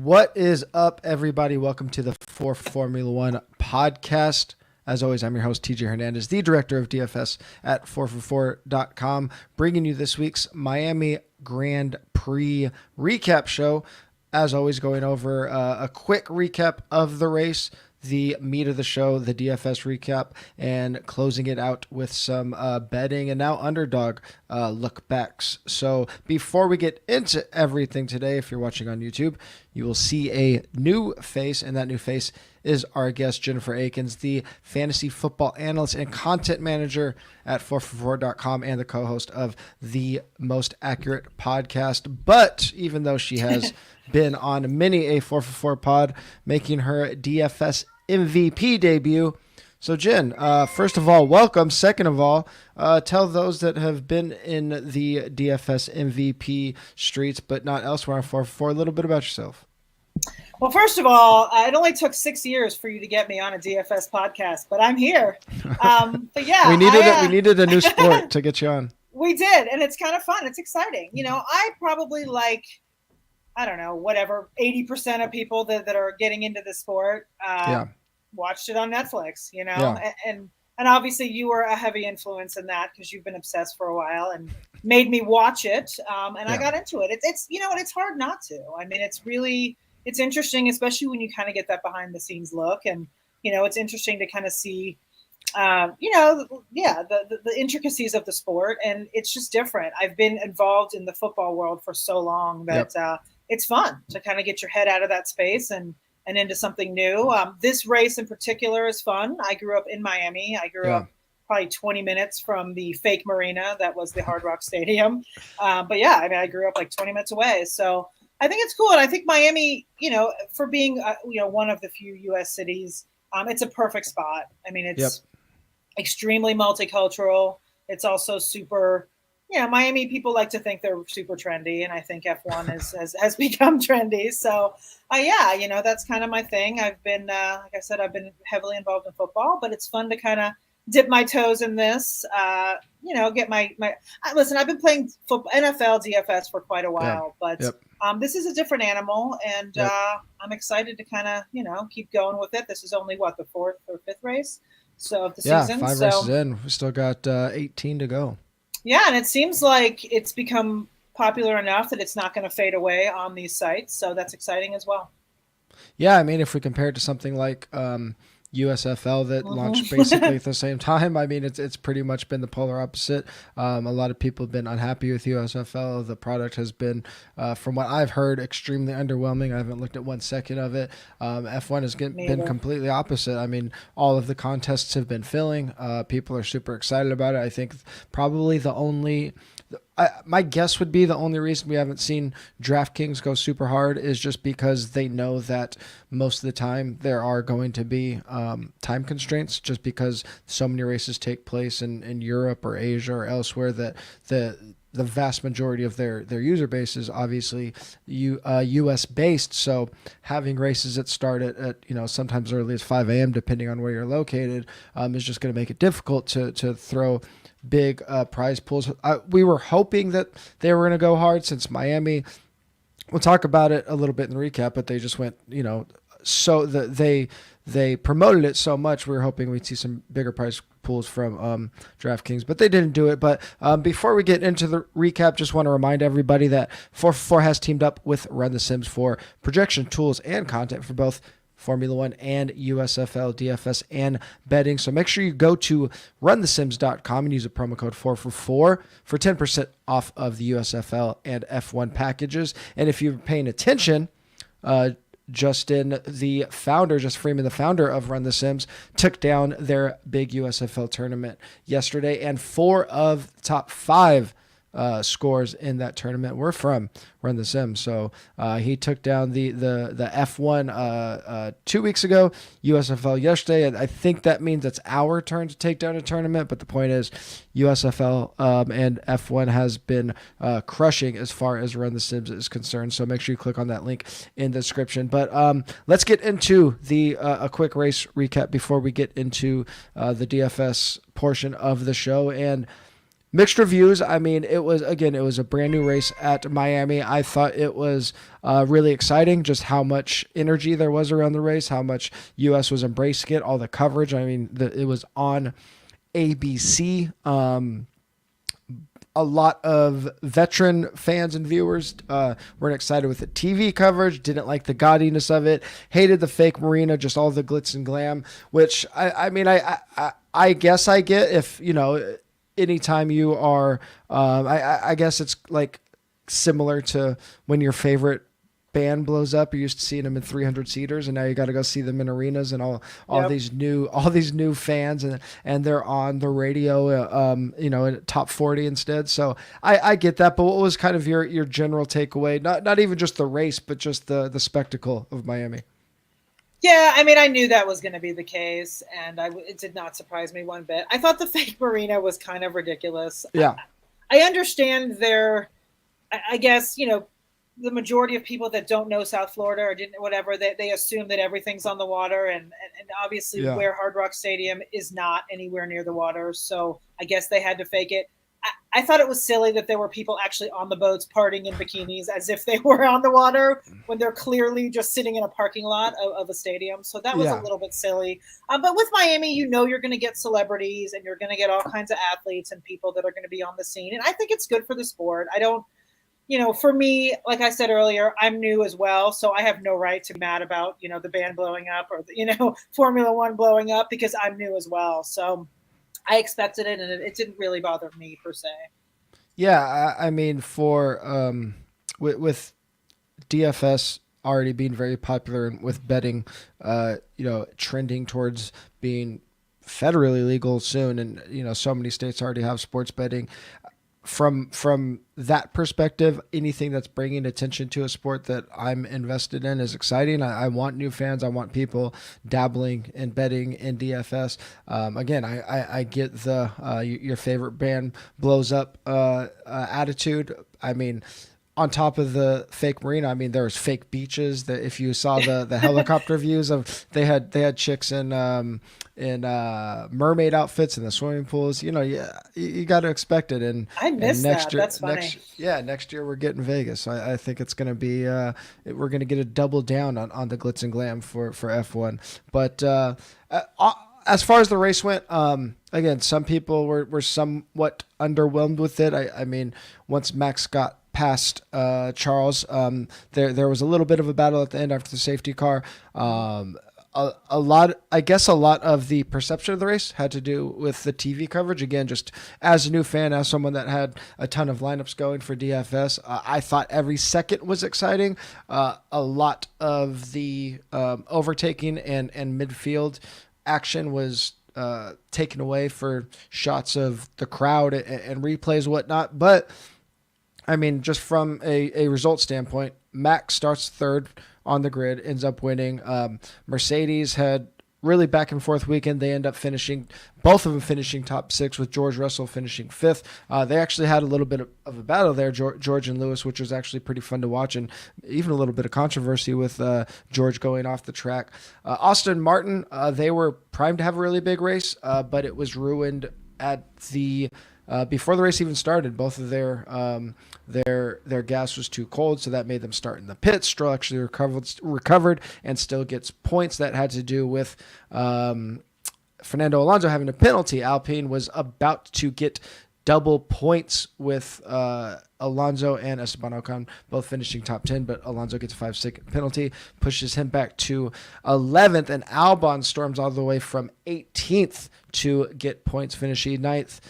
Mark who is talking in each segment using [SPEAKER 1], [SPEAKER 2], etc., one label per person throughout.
[SPEAKER 1] What is up, everybody? Welcome to the 4for4mula podcast. As always, I'm your host, TJ Hernandez, the director of DFS at 4for4.com, bringing you this week's Miami Grand Prix recap show. As always, going over a quick recap of the race, the meat of the show, the DFS recap, and closing it out with some betting and now underdog look backs. So before we get into everything today, if you're watching on YouTube, you will see a new face, and that new face is our guest, Jennifer Eakins, the fantasy football analyst and content manager at 4for4.com and the co-host of the Most Accurate podcast. But even though she has been on many a 4for4 pod, making her DFS MVP debut. So Jen, first of all, welcome. Second of all, tell those that have been in the DFS MVP streets but not elsewhere on 4for4 a little bit about yourself.
[SPEAKER 2] Well, first of all, it only took 6 years for you to get me on a DFS podcast, but I'm here. But yeah,
[SPEAKER 1] we needed a new sport to get you on.
[SPEAKER 2] We did, and it's kind of fun. It's exciting. You know, I probably I don't know, whatever, 80% of people that are getting into the sport watched it on Netflix, you know, and obviously you were a heavy influence in that because you've been obsessed for a while and made me watch it. I got into it. It's you know, and it's hard not to. I mean, it's interesting, especially when you kind of get that behind the scenes look, and, you know, it's interesting to kind of see, the intricacies of the sport, and it's just different. I've been involved in the football world for so long that it's fun to kind of get your head out of that space and into something new. This race in particular is fun. I grew up in Miami. I grew up probably 20 minutes from the fake marina that was the Hard Rock Stadium. But yeah, I mean, I grew up like 20 minutes away. So I think it's cool. And I think Miami, you know, for being, one of the few U.S. cities, it's a perfect spot. I mean, it's extremely multicultural. It's also super, Miami people like to think they're super trendy, and I think F1 has become trendy. So, that's kind of my thing. I've been, like I said, I've been heavily involved in football, but it's fun to kind of dip my toes in this, get my listen, I've been playing football, NFL DFS for quite a while, but this is a different animal, and I'm excited to kind of, keep going with it. This is only the fourth or fifth race of the season.
[SPEAKER 1] 5 races in. We still got 18 to go.
[SPEAKER 2] Yeah, and it seems like it's become popular enough that it's not going to fade away on these sites, so that's exciting as well.
[SPEAKER 1] Yeah, I mean, if we compare it to something like USFL that launched basically at the same time, I mean, it's pretty much been the polar opposite. A lot of people have been unhappy with USFL. The product has been, from what I've heard, extremely underwhelming. I haven't looked at 1 second of it. F1 has been completely opposite. I mean, all of the contests have been filling. People are super excited about it. I think probably my guess would be the only reason we haven't seen DraftKings go super hard is just because they know that most of the time there are going to be time constraints, just because so many races take place in Europe or Asia or elsewhere that the vast majority of their user base is obviously U.S. based. So having races that start at sometimes early as 5 a.m. depending on where you're located is just going to make it difficult to throw big prize pools. We were hoping that they were going to go hard since Miami. We'll talk about it a little bit in the recap, but they just went, so they promoted it so much. We were hoping we'd see some bigger prize pools from DraftKings, but they didn't do it. But before we get into the recap, just want to remind everybody that 4for4 has teamed up with Run the Sims for projection tools and content for both Formula One and USFL, DFS, and betting. So make sure you go to runthesims.com and use a promo code 4for4 for 10% off of the USFL and F1 packages. And if you're paying attention, Justin Freeman, the founder of Run the Sims, took down their big USFL tournament yesterday, and 4 of the top 5 scores in that tournament were from Run the Sims. So he took down the F1 2 weeks ago, USFL yesterday, and I think that means it's our turn to take down a tournament. But the point is, USFL and F1 has been crushing as far as Run the Sims is concerned. So make sure you click on that link in the description. But let's get into a quick race recap before we get into the DFS portion of the show. And Mixed reviews. I mean, it was a brand new race at Miami. I thought it was really exciting, just how much energy there was around the race, how much US was embracing it, all the coverage. I mean, it was on ABC. A lot of veteran fans and viewers weren't excited with the TV coverage, didn't like the gaudiness of it, hated the fake marina, just all the glitz and glam, which I guess I get if, anytime you are, I guess it's like similar to when your favorite band blows up. You're used to seeing them in 300 seaters, and now you got to go see them in arenas, and all
[SPEAKER 2] Yep.
[SPEAKER 1] these new fans, and they're on the radio, in top 40 instead. So I get that. But what was kind of your general takeaway? Not even just the race, but just the spectacle of Miami.
[SPEAKER 2] Yeah, I mean, I knew that was going to be the case, and it did not surprise me one bit. I thought the fake marina was kind of ridiculous.
[SPEAKER 1] Yeah.
[SPEAKER 2] I understand I guess, the majority of people that don't know South Florida or didn't, whatever, they assume that everything's on the water, and obviously where Hard Rock Stadium is not anywhere near the water. So I guess they had to fake it. I thought it was silly that there were people actually on the boats partying in bikinis as if they were on the water when they're clearly just sitting in a parking lot of a stadium. So that was a little bit silly. But with Miami, you're going to get celebrities and you're going to get all kinds of athletes and people that are going to be on the scene. And I think it's good for the sport. I don't, for me, like I said earlier, I'm new as well. So I have no right to be mad about, the band blowing up or, Formula One blowing up because I'm new as well. So I expected it, and it didn't really bother me per se.
[SPEAKER 1] Yeah, I mean, for with DFS already being very popular and with betting, trending towards being federally legal soon, and so many states already have sports betting. From that perspective, anything that's bringing attention to a sport that I'm invested in is exciting. I want new fans. I want people dabbling and betting in DFS. Again, I get the your favorite band blows up attitude. I mean, on top of the fake marina, I mean, there was fake beaches. That if you saw the helicopter views of, they had chicks in mermaid outfits in the swimming pools. You got to expect it. And
[SPEAKER 2] I missed that. That's funny.
[SPEAKER 1] Next year we're getting Vegas. So I think it's going to be we're going to get a double down on the glitz and glam for F1. But as far as the race went, again, some people were somewhat underwhelmed with it. I mean, once Max got past Charles, there was a little bit of a battle at the end after the safety car. A lot of the perception of the race had to do with the TV coverage. Again, just as a new fan, as someone that had a ton of lineups going for DFS, I thought every second was exciting. A lot of the overtaking and midfield action was taken away for shots of the crowd and replays, whatnot. But I mean, just from a result standpoint, Max starts third on the grid, ends up winning. Mercedes had really back and forth weekend. They end up both of them finishing top six, with George Russell finishing fifth. They actually had a little bit of a battle there, George and Lewis, which was actually pretty fun to watch, and even a little bit of controversy with George going off the track. Austin Martin, they were primed to have a really big race, but it was ruined at the before the race even started. Both of their gas was too cold, so that made them start in the pits. Stroll actually recovered and still gets points. That had to do with Fernando Alonso having a penalty. Alpine was about to get double points with Alonso and Esteban Ocon both finishing top 10, but Alonso gets a 5-second penalty, pushes him back to 11th, and Albon storms all the way from 18th to get points, finishing 9th.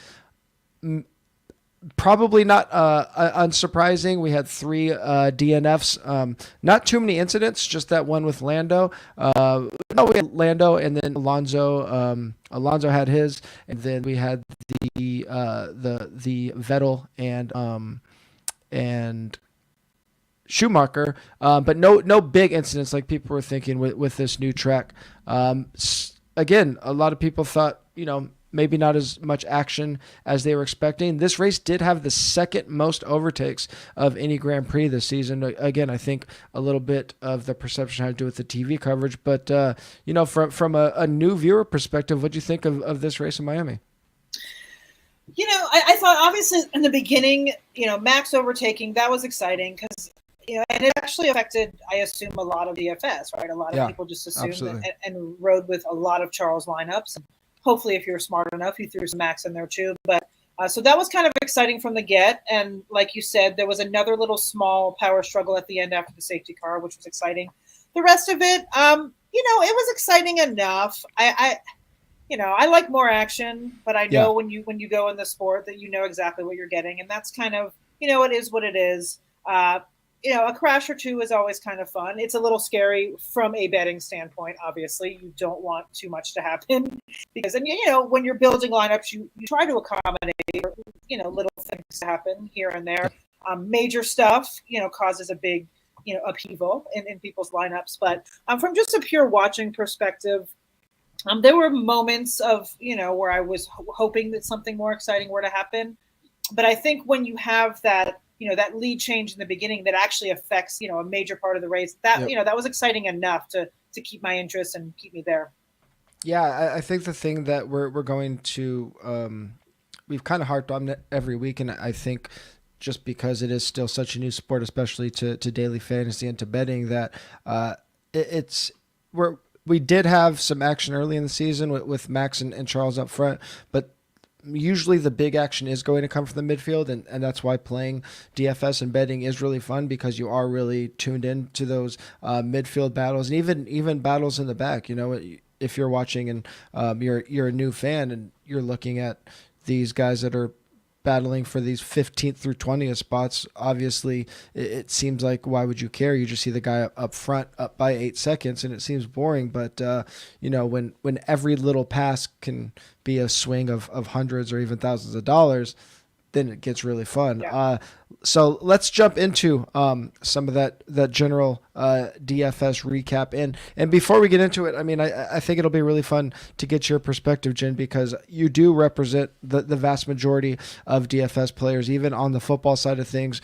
[SPEAKER 1] Probably not unsurprising. We had 3 DNFs. Not too many incidents, just that one with Lando. We had Lando, and then Alonso. Alonso had his, and then we had the Vettel and Schumacher. But no big incidents like people were thinking with this new track. Again, a lot of people thought, maybe not as much action as they were expecting. This race did have the second most overtakes of any Grand Prix this season. Again, I think a little bit of the perception had to do with the TV coverage. But, from a new viewer perspective, what do you think of this race in Miami?
[SPEAKER 2] I thought obviously in the beginning, Max overtaking, that was exciting because, and it actually affected, I assume, a lot of DFS, right? A lot of
[SPEAKER 1] Yeah,
[SPEAKER 2] people just assumed that,
[SPEAKER 1] absolutely.
[SPEAKER 2] and rode with a lot of Charles lineups. And hopefully, if you're smart enough, you threw some Max in there too. But so that was kind of exciting from the get. And like you said, there was another little small power struggle at the end after the safety car, which was exciting. The rest of it, it was exciting enough. I like more action, but I
[SPEAKER 1] Yeah.
[SPEAKER 2] know when you go in the sport that you know exactly what you're getting, and that's kind of it is what it is. A crash or two is always kind of fun. It's a little scary from a betting standpoint. Obviously, you don't want too much to happen because, and when you're building lineups, you try to accommodate little things to happen here and there. Major stuff causes a big upheaval in people's lineups, but from just a pure watching perspective. There were moments of, where I was hoping that something more exciting were to happen. But I think when you have that, that lead change in the beginning that actually affects, a major part of the race, that,
[SPEAKER 1] Yep.
[SPEAKER 2] that was exciting enough to keep my interest and keep me there.
[SPEAKER 1] Yeah, I think the thing that we're going to we've kind of harped on it every week, and I think just because it is still such a new sport, especially to daily fantasy and to betting, that it's we did have some action early in the season with Max and Charles up front, but usually the big action is going to come from the midfield, and that's why playing DFS and betting is really fun because you are really tuned in to those midfield battles and even battles in the back. If you're watching and you're a new fan and you're looking at these guys that are battling for these 15th through 20th spots, obviously it seems like why would you care? You just see the guy up front up by 8 seconds, and it seems boring. But when every little pass can be a swing of hundreds or even thousands of dollars, then it gets really fun.
[SPEAKER 2] Yeah.
[SPEAKER 1] So let's jump into some of that general DFS recap. And before we get into it, I mean, I think it'll be really fun to get your perspective, Jen, because you do represent the vast majority of DFS players, even on the football side of things.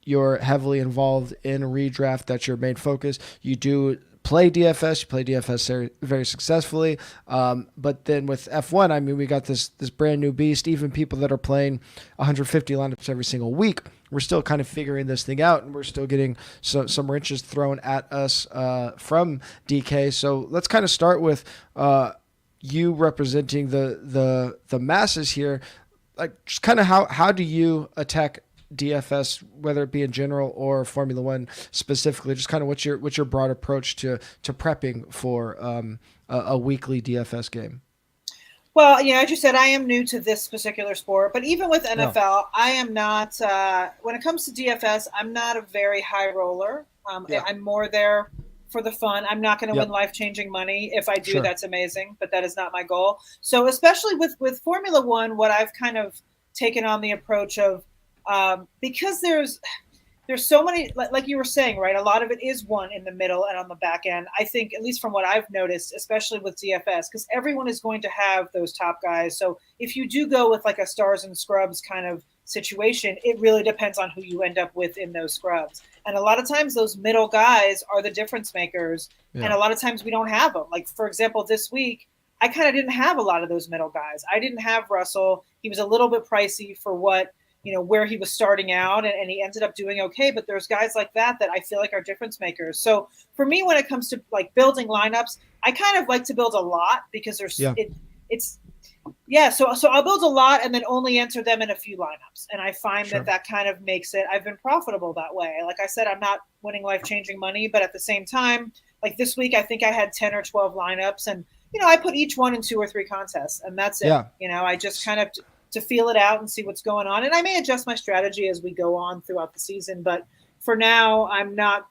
[SPEAKER 1] You're heavily involved in redraft. That's your main focus. You do play DFS. You play DFS very, very successfully. But then with F1, I mean, we got this brand new beast. Even people that are playing 150 lineups every single week, we're still kind of figuring this thing out, and we're still getting some wrenches thrown at us from DK. So let's kind of start with you representing the masses here. Like, just kind of how do you attack DFS, whether it be in general or Formula One specifically? Just kind of what's your broad approach to prepping for a weekly DFS game?
[SPEAKER 2] Well, as you said, I am new to this particular sport, but even with
[SPEAKER 1] Yeah.
[SPEAKER 2] NFL, I am not, when it comes to DFS, I'm not a very high roller.
[SPEAKER 1] Yeah.
[SPEAKER 2] I'm more there for the fun. I'm not going to win
[SPEAKER 1] Yep.
[SPEAKER 2] life-changing money. If I do,
[SPEAKER 1] Sure.
[SPEAKER 2] that's amazing, but that is not my goal. So especially with Formula One, what I've kind of taken on the approach of, because there's so many, like you were saying, right? A lot of it is one in the middle and on the back end. I think, at least from what I've noticed, especially with DFS, because everyone is going to have those top guys. So if you do go with like a stars and scrubs kind of situation, it really depends on who you end up with in those scrubs. And a lot of times those middle guys are the difference makers. And
[SPEAKER 1] Yeah.
[SPEAKER 2] a lot of times we don't have them. Like, for example, this week, I kind of didn't have a lot of those middle guys. I didn't have Russell. He was a little bit pricey for what, where he was starting out, and he ended up doing okay. But there's guys like that I feel like are difference makers. So for me, when it comes to like building lineups, I kind of like to build a lot because
[SPEAKER 1] Yeah.
[SPEAKER 2] it's yeah. So I'll build a lot and then only enter them in a few lineups. And I find
[SPEAKER 1] Sure.
[SPEAKER 2] that kind of makes it, I've been profitable that way. Like I said, I'm not winning life-changing money, but at the same time, like this week, I think I had 10 or 12 lineups, and, I put each one in 2 or 3 contests, and that's it.
[SPEAKER 1] Yeah.
[SPEAKER 2] I just kind of to feel it out and see what's going on. And I may adjust my strategy as we go on throughout the season, but for now, I'm not,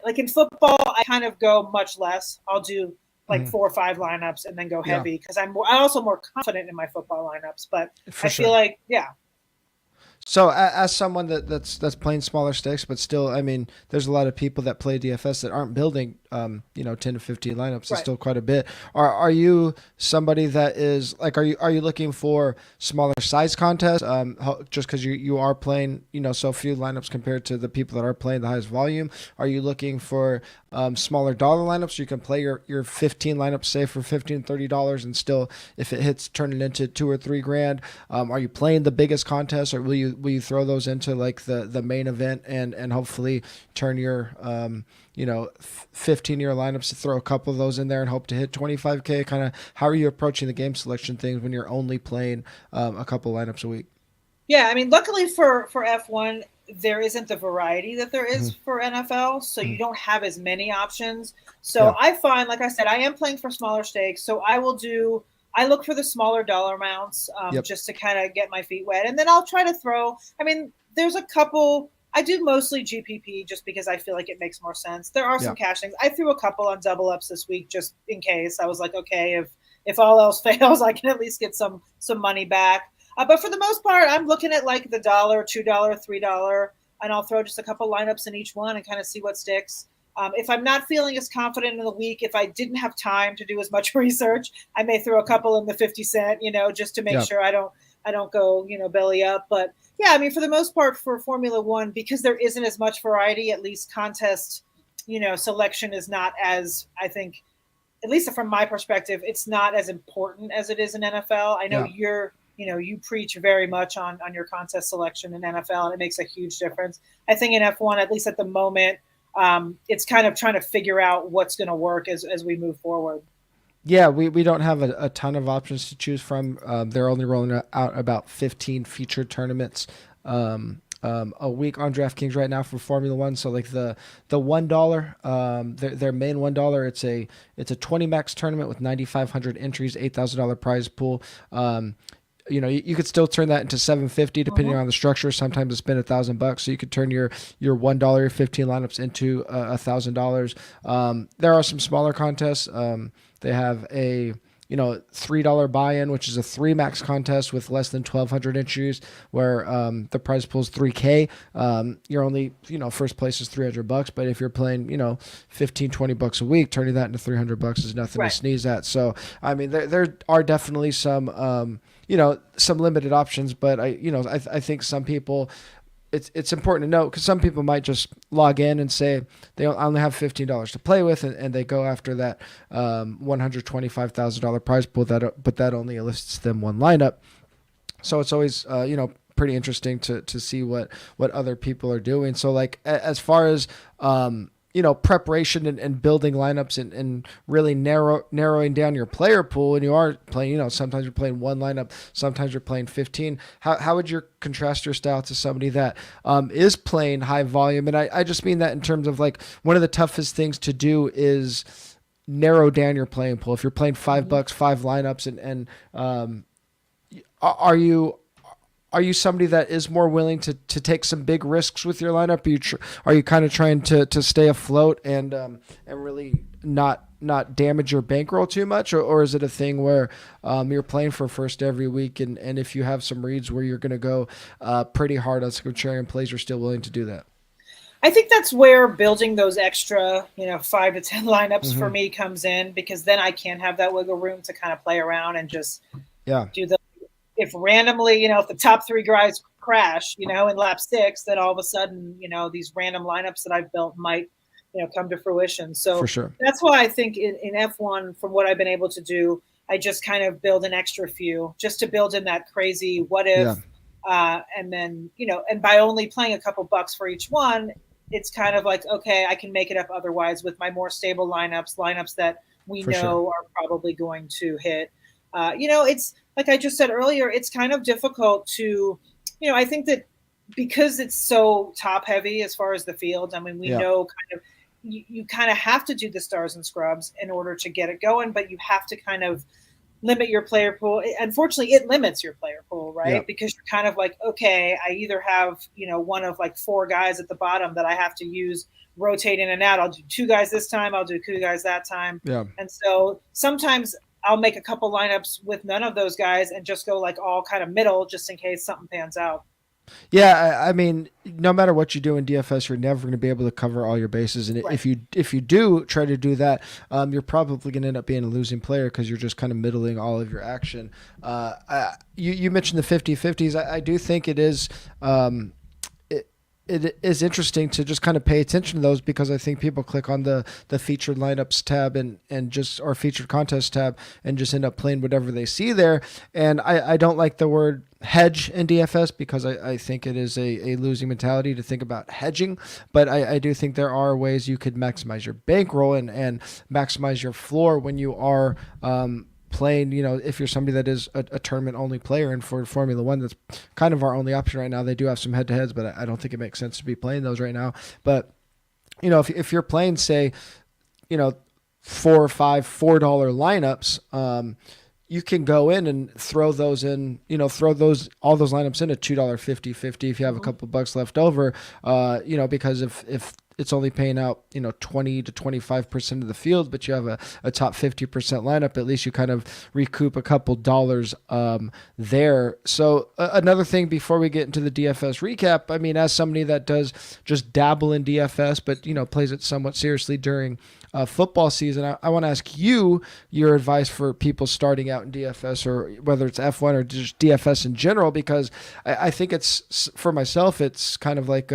[SPEAKER 2] like in football, I kind of go much less. I'll do like 4 or 5 lineups and then go heavy because I'm also more confident in my football lineups. But
[SPEAKER 1] For
[SPEAKER 2] I
[SPEAKER 1] sure.
[SPEAKER 2] feel like, yeah.
[SPEAKER 1] So as someone that's playing smaller stakes, but still, I mean, there's a lot of people that play DFS that aren't building, 10 to 15 lineups. It's
[SPEAKER 2] Right.
[SPEAKER 1] still quite a bit. Are you somebody that is like, are you looking for smaller size contests? Just because you are playing, so few lineups compared to the people that are playing the highest volume. Are you looking for smaller dollar lineups so you can play your 15 lineups, say for $15-$30, and still, if it hits, turn it into 2 or 3 grand? Are you playing the biggest contests, or will you throw those into like the main event and hopefully turn your 15-year lineups to throw a couple of those in there and hope to hit 25K? Kind of how are you approaching the game selection things when you're only playing a couple lineups a week?
[SPEAKER 2] Yeah, I mean, luckily for F1, there isn't the variety that there is for NFL, so you don't have as many options. So
[SPEAKER 1] Yeah.
[SPEAKER 2] I find, like I said, I am playing for smaller stakes, so I look for the smaller dollar amounts
[SPEAKER 1] Yep.
[SPEAKER 2] just to kind of get my feet wet, and then I'll try to throw. I mean, there's a couple. I do mostly GPP just because I feel like it makes more sense. There are
[SPEAKER 1] Yeah.
[SPEAKER 2] some cash things. I threw a couple on double ups this week just in case. I was like, okay, if all else fails, I can at least get some money back. But for the most part, I'm looking at like the $1, $2, $3, and I'll throw just a couple lineups in each one and kind of see what sticks. If I'm not feeling as confident in the week, if I didn't have time to do as much research, I may throw a couple in the 50 cent, just to make
[SPEAKER 1] Yeah.
[SPEAKER 2] sure I don't go, belly up. But yeah, I mean, for the most part for Formula One, because there isn't as much variety, at least contest, selection is not as, I think, at least from my perspective, it's not as important as it is in NFL. I know
[SPEAKER 1] Yeah.
[SPEAKER 2] you preach very much on your contest selection in NFL, and it makes a huge difference. I think in F1, at least at the moment, it's kind of trying to figure out what's going to work as we move forward.
[SPEAKER 1] Yeah, we don't have a ton of options to choose from. They're only rolling out about 15 featured tournaments a week on DraftKings right now for Formula One. So like the $1, their main $1, it's a 20 max tournament with 9,500 entries, $8,000 prize pool. You could still turn that into 750 depending on the structure. Sometimes it's been $1,000, so you could turn your $1 15 lineups into $1,000. There are some smaller contests. They have a $3 buy-in, which is a 3 max contest with less than 1,200 entries, where the prize pool is 3K. You're only first place is $300, but if you're playing $15-$20 a week, turning that into $300 is nothing to
[SPEAKER 2] Right.
[SPEAKER 1] sneeze at. So I mean, there are definitely some some limited options, but I think some people, it's important to note, because some people might just log in and say they only have $15 to play with, and they go after that $125,000 prize pool, but that only lists them one lineup. So it's always pretty interesting to see what other people are doing. So like as far as preparation and building lineups and really narrowing down your player pool, and you are playing, sometimes you're playing one lineup, sometimes you're playing 15. How would you contrast your style to somebody that is playing high volume? And I just mean that in terms of like, one of the toughest things to do is narrow down your playing pool. If you're playing $5, 5 lineups, and are you somebody that is more willing to take some big risks with your lineup? Are you kind of trying to stay afloat and really not damage your bankroll too much, or is it a thing where you're playing for first every week, and if you have some reads where you're going to go pretty hard on some contrarian plays, you're still willing to do that?
[SPEAKER 2] I think that's where building those extra, 5 to 10 lineups for me comes in, because then I can have that wiggle room to kind of play around and just
[SPEAKER 1] Yeah,
[SPEAKER 2] do if randomly, if the top 3 guys crash, in lap 6, then all of a sudden, these random lineups that I've built might, come to fruition.
[SPEAKER 1] for
[SPEAKER 2] So
[SPEAKER 1] sure.
[SPEAKER 2] that's why I think in F1, from what I've been able to do, I just kind of build an extra few just to build in that crazy what if.
[SPEAKER 1] Yeah,
[SPEAKER 2] And then, and by only playing a couple bucks for each one, it's kind of like, okay, I can make it up otherwise with my more stable lineups that we
[SPEAKER 1] for
[SPEAKER 2] know
[SPEAKER 1] sure.
[SPEAKER 2] are probably going to hit. It's like I just said earlier, it's kind of difficult to, I think that because it's so top heavy as far as the field, I mean, we
[SPEAKER 1] Yeah,
[SPEAKER 2] know kind of, you kind of have to do the stars and scrubs in order to get it going, but you have to kind of limit your player pool. Unfortunately, it limits your player pool,
[SPEAKER 1] yeah,
[SPEAKER 2] right? Because you're kind of like, okay, I either have, one of like 4 guys at the bottom that I have to use, rotate in and out. I'll do 2 guys this time. I'll do 2 guys that time.
[SPEAKER 1] yeah.
[SPEAKER 2] And so sometimes I'll make a couple lineups with none of those guys and just go like all kind of middle, just in case something pans out.
[SPEAKER 1] Yeah, I mean, no matter what you do in DFS, you're never going to be able to cover all your bases, and
[SPEAKER 2] Right.
[SPEAKER 1] if you do try to do that, you're probably going to end up being a losing player because you're just kind of middling all of your action. You mentioned the 50-50s. I do think it is. It is interesting to just kind of pay attention to those because I think people click on the featured lineups tab and just or featured contest tab and just end up playing whatever they see there. And I don't like the word hedge in DFS because I think it is a losing mentality to think about hedging. But I do think there are ways you could maximize your bankroll and maximize your floor when you are playing, if you're somebody that is a tournament only player, and for Formula One, that's kind of our only option right now. They do have some head to heads, but I don't think it makes sense to be playing those right now. But, if you're playing, say, 4 or 5 $4 lineups, you can go in and throw those in, throw all those lineups in at $2 50 if you have a couple bucks left over, because if it's only paying out, 20 to 25% of the field, but you have a top 50% lineup, at least you kind of recoup a couple dollars there. So another thing before we get into the DFS recap, I mean, as somebody that does just dabble in DFS, but, plays it somewhat seriously during football season, I want to ask you your advice for people starting out in DFS, or whether it's F1 or just DFS in general, because I think it's, for myself, it's kind of like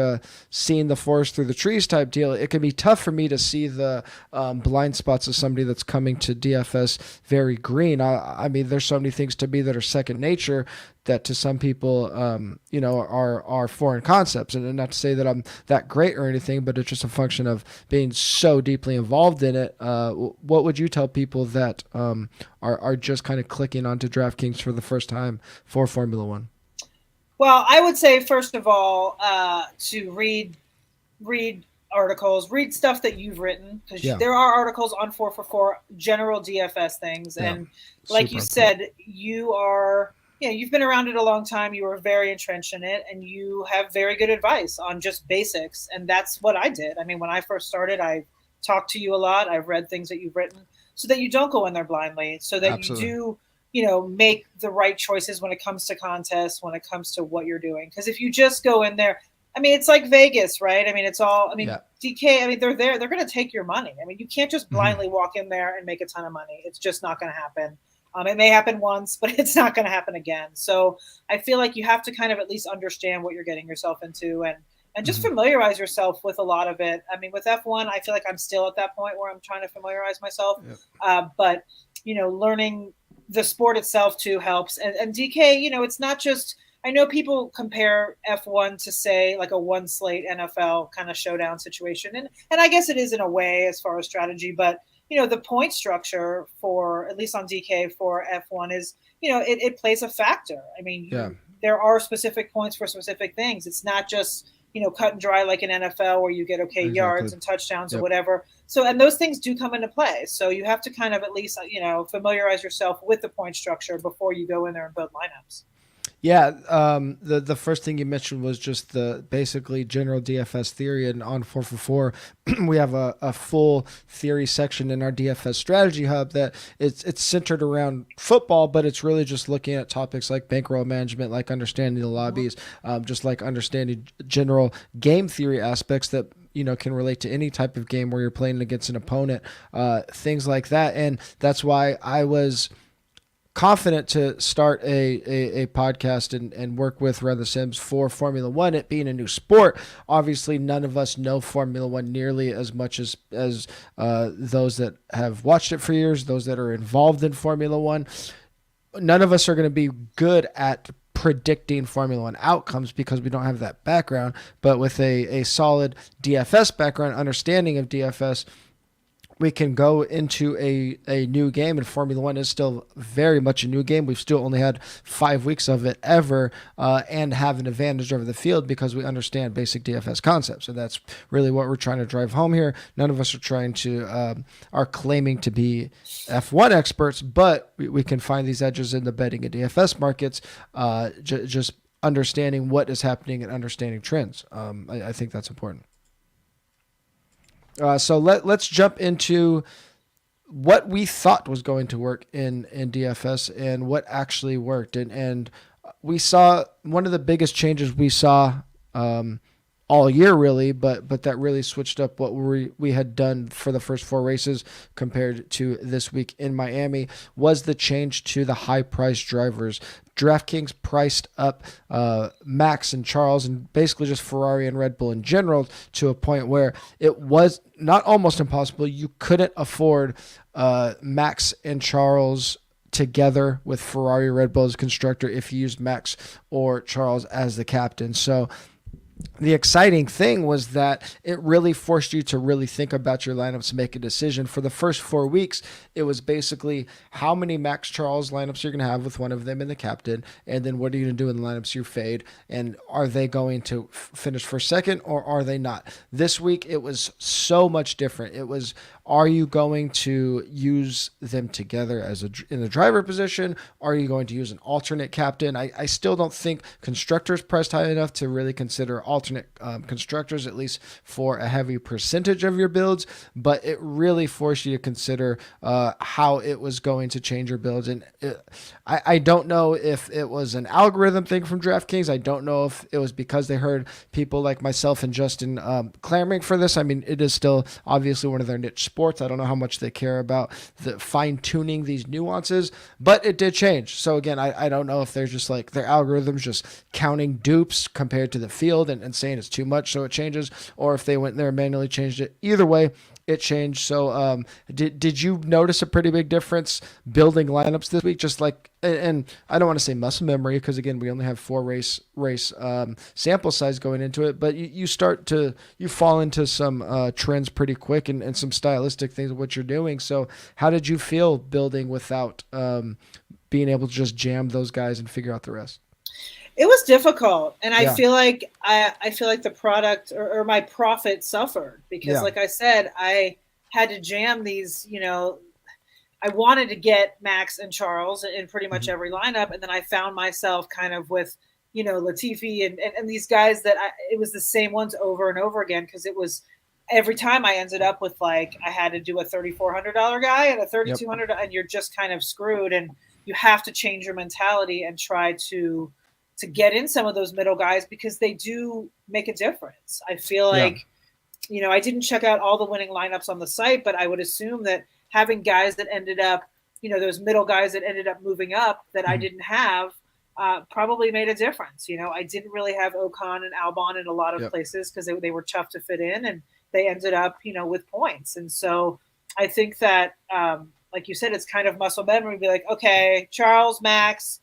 [SPEAKER 1] seeing the forest through the trees type deal. It can be tough for me to see the blind spots of somebody that's coming to DFS very green. I mean, there's so many things to me that are second nature that to some people, are foreign concepts. And not to say that I'm that great or anything, but it's just a function of being so deeply involved in it. What would you tell people that are just kind of clicking onto DraftKings for the first time for Formula One?
[SPEAKER 2] Well, I would say, first of all, to read articles, read stuff that you've written, because there are articles on 4for4 general DFS things. And like you said, you've been around it a long time. You were very entrenched in it, and you have very good advice on just basics. And that's what I did. I mean, when I first started, I talked to you a lot. I've read things that you've written so that you don't go in there blindly, so that
[SPEAKER 1] Absolutely.
[SPEAKER 2] you do, make the right choices when it comes to contests, when it comes to what you're doing. Because if you just go in there, I mean, it's like Vegas, right? I mean, it's all, DK, I mean, they're there. They're going to take your money. I mean, you can't just blindly walk in there and make a ton of money. It's just not going to happen. It may happen once, but it's not going to happen again. So I feel like you have to kind of at least understand what you're getting yourself into, and just familiarize yourself with a lot of it. I mean, with F1, I feel like I'm still at that point where I'm trying to familiarize myself. But, learning the sport itself too helps. And DK, it's not just, I know people compare F1 to, say, like a one slate NFL kind of showdown situation. And I guess it is in a way as far as strategy, but the point structure for, at least on DK for F1 is, it plays a factor. I mean, there are specific points for specific things. It's not just, cut and dry like an NFL where you get yards and touchdowns or whatever. So, and those things do come into play. So you have to kind of at least, familiarize yourself with the point structure before you go in there and build lineups.
[SPEAKER 1] Yeah, the first thing you mentioned was just the basically general DFS theory, and on 4for4 we have a full theory section in our DFS strategy hub that it's centered around football, but it's really just looking at topics like bankroll management, like understanding the lobbies, just like understanding general game theory aspects that can relate to any type of game where you're playing against an opponent, things like that. And that's why I was confident to start a podcast and work with Run the Sims for Formula One, it being a new sport. Obviously, none of us know Formula One nearly as much as those that have watched it for years, those that are involved in Formula One. None of us are going to be good at predicting Formula One outcomes because we don't have that background. But with a solid DFS background, understanding of DFS, we can go into a new game, and Formula One is still very much a new game. We've still only had 5 weeks of it ever, and have an advantage over the field because we understand basic DFS concepts. And that's really what we're trying to drive home here. None of us are claiming to be F1 experts, but we can find these edges in the betting and DFS markets, just understanding what is happening and understanding trends. I think that's important. So let's jump into what we thought was going to work in DFS and what actually worked. And we saw one of the biggest changes we saw all year, really, but that really switched up what we had done for the first 4 races compared to this week in Miami, was the change to the high-priced drivers. DraftKings priced up Max and Charles, and basically just Ferrari and Red Bull in general, to a point where it was not almost impossible. You couldn't afford Max and Charles together with Ferrari, Red Bull as constructor if you used Max or Charles as the captain. So the exciting thing was that it really forced you to really think about your lineups and make a decision. For the first 4 weeks, it was basically how many Max Charles lineups you're going to have with one of them in the captain, and then what are you going to do in the lineups you fade, and are they going to finish for second or are they not? This week, it was so much different. It was, are you going to use them together in the driver position? Are you going to use an alternate captain? I still don't think constructors priced high enough to really consider alternate constructors, at least for a heavy percentage of your builds, but it really forced you to consider how it was going to change your builds. And I don't know if it was an algorithm thing from DraftKings. I don't know if it was because they heard people like myself and Justin clamoring for this. I mean, it is still obviously one of their niche sports. I don't know how much they care about the fine-tuning these nuances, but it did change. So again, I don't know if they're just like their algorithms just counting dupes compared to the field and saying it's too much so it changes, or if they went there and manually changed it. Either way, it changed. So did you notice a pretty big difference building lineups this week? Just like, and I don't want to say muscle memory, because again, we only have 4 race sample size going into it, but you fall into some trends pretty quick and some stylistic things of what you're doing. So how did you feel building without being able to just jam those guys and figure out the rest?
[SPEAKER 2] It was difficult, and I feel like the product or my profit suffered because, like I said, I had to jam these. I wanted to get Max and Charles in pretty much every lineup, and then I found myself kind of with Latifi and these guys that it was the same ones over and over again, because it was every time I ended up with I had to do a $3,400 guy and a $3,200, and you're just kind of screwed, and you have to change your mentality and try to get in some of those middle guys, because they do make a difference. I feel like, I didn't check out all the winning lineups on the site, but I would assume that having guys that ended up, those middle guys that ended up moving up that I didn't have, probably made a difference. I didn't really have Ocon and Albon in a lot of places because they were tough to fit in, and they ended up, with points. And so I think that, like you said, it's kind of muscle memory. Be like, okay, Charles, Max,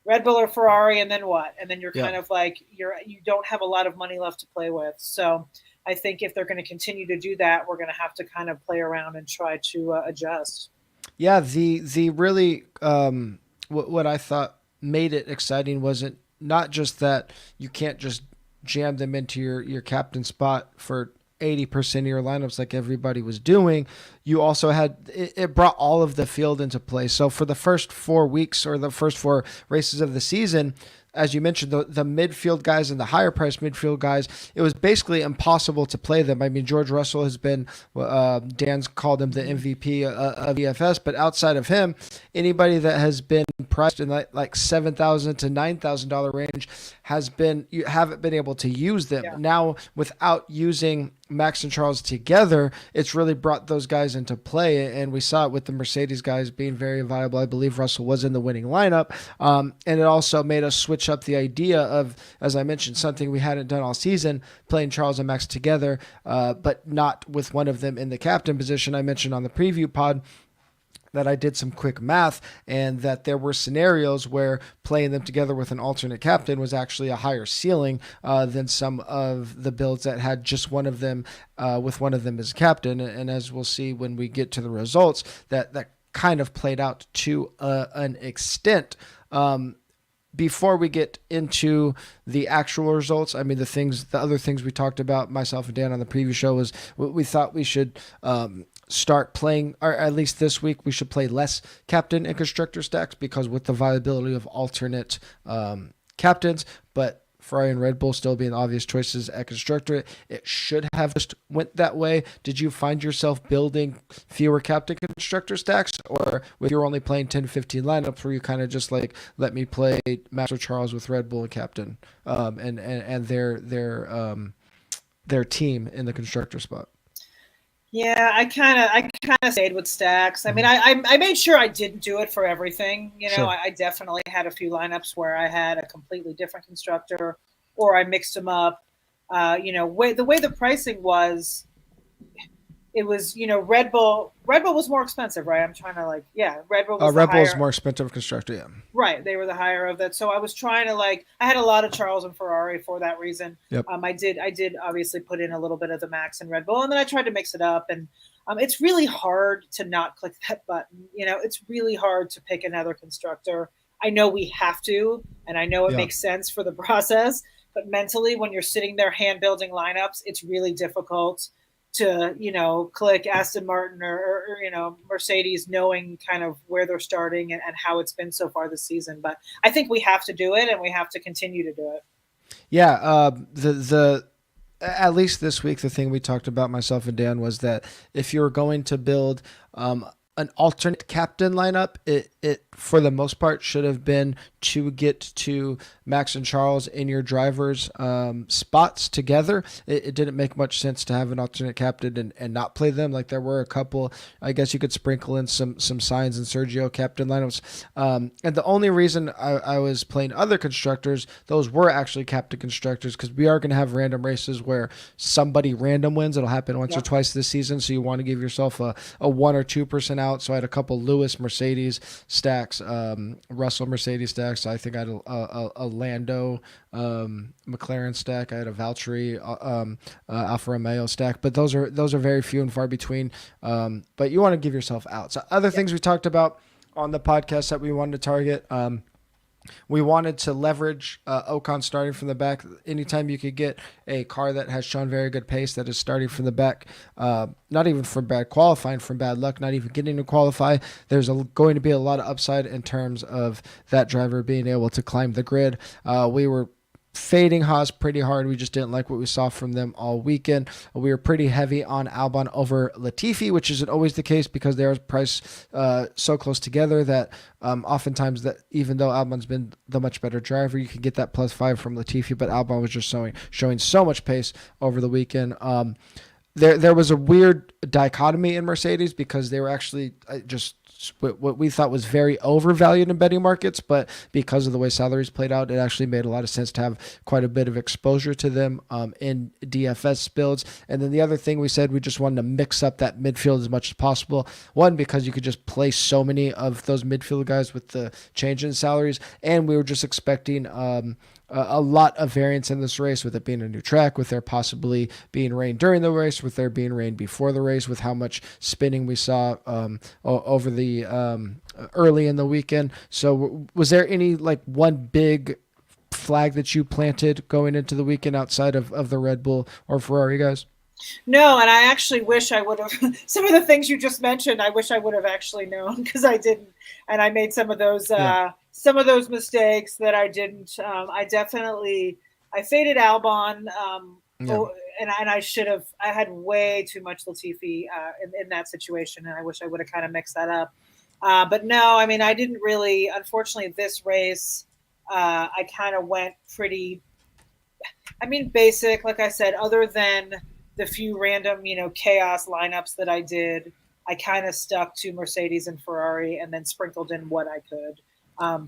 [SPEAKER 2] Red Bull or Ferrari, and then what? And then you're kind of like you don't have a lot of money left to play with. So I think if they're going to continue to do that, we're going to have to kind of play around and try to adjust.
[SPEAKER 1] Yeah, the really what I thought made it exciting wasn't not just that you can't just jam them into your captain spot for 80% of your lineups like everybody was doing. You also had it brought all of the field into play. So for the first 4 weeks or the first 4 races of the season, as you mentioned, the midfield guys and the higher priced midfield guys, it was basically impossible to play them. I mean, George Russell has been, Dan's called him the MVP of DFS, but outside of him, anybody that has been priced in like $7,000 to $9,000 range you haven't been able to use them. Yeah. Now, without using Max and Charles together, it's really brought those guys into play, and we saw it with the Mercedes guys being very viable. I believe Russell was in the winning lineup, and it also made us switch up the idea of, as I mentioned, something we hadn't done all season, playing Charles and Max together, but not with one of them in the captain position. I mentioned on the preview pod that I did some quick math, and that there were scenarios where playing them together with an alternate captain was actually a higher ceiling than some of the builds that had just one of them with one of them as captain. And as we'll see when we get to the results, that kind of played out to an extent. Before we get into the actual results, I mean, the other things we talked about, myself and Dan on the preview show, was we thought we should start playing, or at least this week, we should play less captain and constructor stacks, because with the viability of alternate captains, but Ferrari and Red Bull still being obvious choices at constructor. It should have just went that way. Did you find yourself building fewer captain constructor stacks, or with you're only playing 10 to 15 lineups where you kind of just like, let me play Max or Charles with Red Bull and captain, and their team in the constructor spot?
[SPEAKER 2] Yeah, I kind of stayed with stacks. I mean, I made sure I didn't do it for everything.
[SPEAKER 1] Sure.
[SPEAKER 2] I definitely had a few lineups where I had a completely different constructor, or I mixed them up. The way the pricing was, it was Red Bull. Red Bull was more expensive, right? I'm trying to Red Bull was
[SPEAKER 1] Red Bull's more expensive constructor, yeah.
[SPEAKER 2] Right, they were the higher of that. So I was trying to I had a lot of Charles and Ferrari for that reason.
[SPEAKER 1] Yep.
[SPEAKER 2] I did obviously put in a little bit of the Max and Red Bull, and then I tried to mix it up. And it's really hard to not click that button. It's really hard to pick another constructor. I know we have to, and I know it makes sense for the process, but mentally, when you're sitting there hand building lineups, it's really difficult to click Aston Martin or Mercedes, knowing kind of where they're starting and how it's been so far this season. But I think we have to do it, and we have to continue to do it.
[SPEAKER 1] Yeah, the at least this week, the thing we talked about, myself and Dan, was that if you're going to build an alternate captain lineup, it for the most part should have been to get to Max and Charles in your drivers' spots together. It didn't make much sense to have an alternate captain and not play them. Like, there were a couple, I guess you could sprinkle in some Sainz and Sergio captain lineups. And the only reason I was playing other constructors, those were actually captain constructors, because we are going to have random races where somebody random wins. It'll happen once or twice this season, so you want to give yourself a 1 or 2% out. So I had a couple Lewis Mercedes stacks, Russell Mercedes stacks. I think I had a Lando McLaren stack. I had a Valtteri Alfa Romeo stack, but those are very few and far between. But you want to give yourself out. So other things we talked about on the podcast that we wanted to target. We wanted to leverage Ocon starting from the back. Anytime you could get a car that has shown very good pace that is starting from the back, not even from bad qualifying, from bad luck, not even getting to qualify, there's going to be a lot of upside in terms of that driver being able to climb the grid. We were fading Haas pretty hard. We just didn't like what we saw from them all weekend. We were pretty heavy on Albon over Latifi, which isn't always the case because they are priced so close together that oftentimes, that even though Albon's been the much better driver, you can get that +5 from Latifi, but Albon was just showing so much pace over the weekend. There was a weird dichotomy in Mercedes because they were actually just what we thought was very overvalued in betting markets, but because of the way salaries played out, it actually made a lot of sense to have quite a bit of exposure to them in DFS builds. And then the other thing we said, we just wanted to mix up that midfield as much as possible. One, because you could just play so many of those midfield guys with the change in salaries, and we were just expecting a lot of variance in this race, with it being a new track, with there possibly being rain during the race, with there being rain before the race, with how much spinning we saw over the early in the weekend. So was there any one big flag that you planted going into the weekend outside of the Red Bull or Ferrari guys?
[SPEAKER 2] No, and I actually wish I would have. Some of the things you just mentioned, I wish I would have actually known, because I didn't, and I made some of those mistakes that I didn't. I faded Albon, and I should have. I had way too much Latifi in that situation, and I wish I would have kind of mixed that up. But no, I mean, I didn't really. Unfortunately, this race, I kind of went pretty. I mean, basic, like I said, other than the few random, chaos lineups that I did, I kind of stuck to Mercedes and Ferrari and then sprinkled in what I could.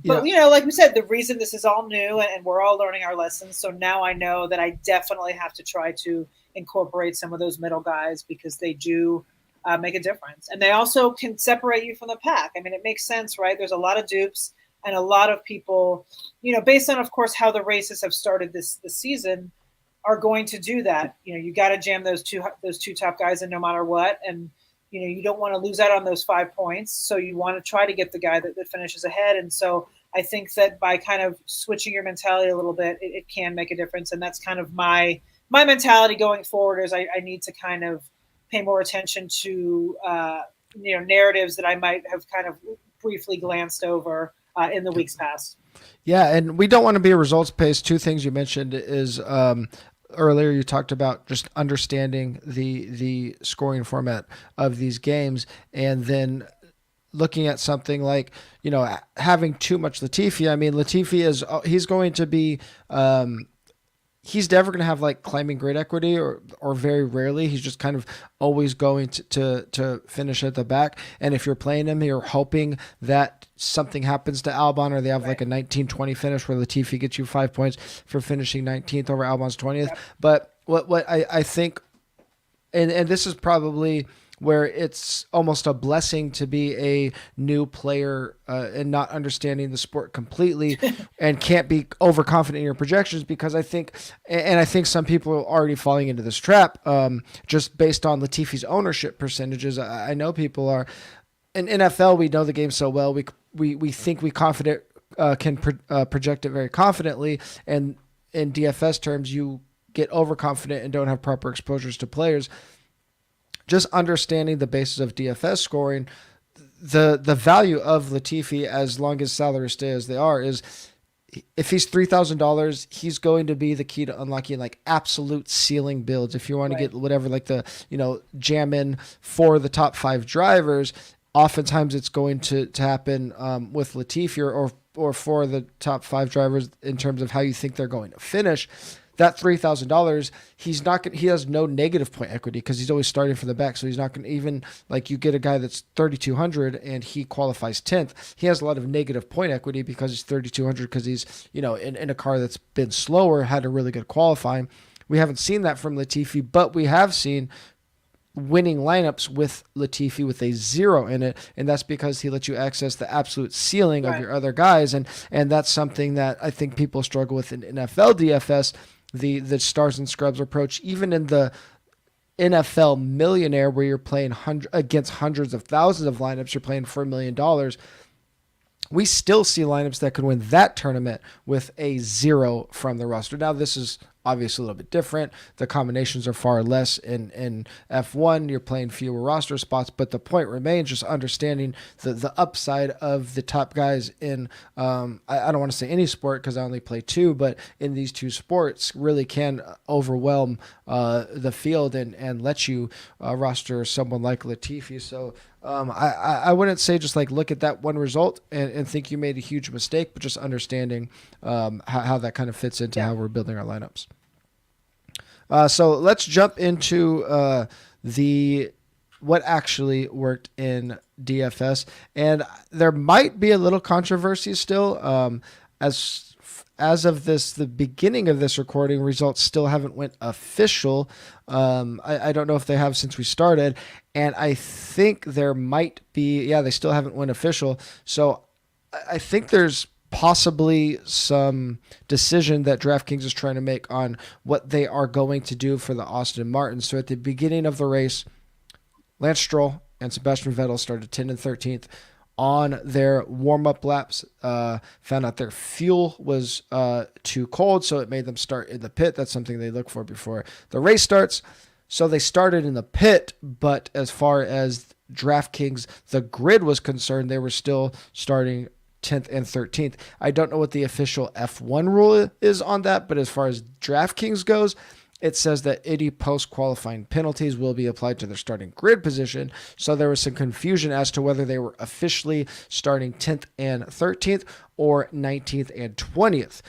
[SPEAKER 2] But, like we said, the reason this is all new and we're all learning our lessons. So now I know that I definitely have to try to incorporate some of those middle guys, because they do make a difference. And they also can separate you from the pack. I mean, it makes sense, right? There's a lot of dupes and a lot of people, based on, of course, how the races have started this season, are going to do that. You got to jam those two top guys in no matter what. And, you don't want to lose out on those 5 points. So you want to try to get the guy that finishes ahead. And so I think that by kind of switching your mentality a little bit, it can make a difference. And that's kind of my mentality going forward, is I need to kind of pay more attention to, narratives that I might have kind of briefly glanced over in the weeks past.
[SPEAKER 1] Yeah, and we don't want to be results based. Two things you mentioned is earlier you talked about just understanding the scoring format of these games, and then looking at something like, having too much Latifi. I mean, Latifi he's going to be he's never going to have like climbing grid equity, or very rarely. He's just kind of always going to finish at the back. And if you're playing him, you're hoping that something happens to Albon, or they have like a 19-20 finish where Latifi gets you 5 points for finishing 19th over Albon's 20th. Yep. But what I think, and this is probably where it's almost a blessing to be a new player and not understanding the sport completely and can't be overconfident in your projections, because I think some people are already falling into this trap just based on Latifi's ownership percentages. I know people are. In NFL, we know the game so well. We think we can project it very confidently, and in DFS terms, you get overconfident and don't have proper exposures to players. Just understanding the basis of DFS scoring, the value of Latifi, as long as salaries stay as they are, is if he's $3,000, he's going to be the key to unlocking like absolute ceiling builds. If you want to get whatever, like the, jam in for the top 5 drivers, oftentimes it's going to happen with Latifi or for the top 5 drivers in terms of how you think they're going to finish. That $3,000, he has no negative point equity because he's always starting from the back. So he's not going to, even like you get a guy that's 3,200 and he qualifies 10th. He has a lot of negative point equity because he's 3,200 because he's, in a car that's been slower, had a really good qualifying. We haven't seen that from Latifi, but we have seen winning lineups with Latifi with a 0 in it, and that's because he lets you access the absolute ceiling of your other guys, and that's something that I think people struggle with in NFL DFS. The stars and scrubs approach, even in the NFL millionaire, where you're playing against hundreds of thousands of lineups, you're playing for $1 million. We still see lineups that could win that tournament with a 0 from the roster. Now, this is obviously a little bit different. The combinations are far less in F1. You're playing fewer roster spots, but the point remains just understanding the upside of the top guys in, I don't want to say any sport because I only play 2, but in these 2 sports really can overwhelm the field and let you roster someone like Latifi. So I wouldn't say just like look at that one result and think you made a huge mistake, but just understanding how that kind of fits into how we're building our lineups. So let's jump into what actually worked in DFS, and there might be a little controversy still. As of the beginning of this recording, results still haven't went official. I don't know if they have since we started, and I think there might be. Yeah, they still haven't went official. So I think there's possibly some decision that DraftKings is trying to make on what they are going to do for the Aston Martin. So at the beginning of the race, Lance Stroll and Sebastian Vettel started 10th and 13th. On their warm-up laps, found out their fuel was too cold, so it made them start in the pit. That's something they look for before the race starts. So they started in the pit, but as far as DraftKings, the grid was concerned, they were still starting 10th and 13th. I don't know what the official F1 rule is on that, but as far as DraftKings goes, it says that any post-qualifying penalties will be applied to their starting grid position. So there was some confusion as to whether they were officially starting 10th and 13th or 19th and 20th.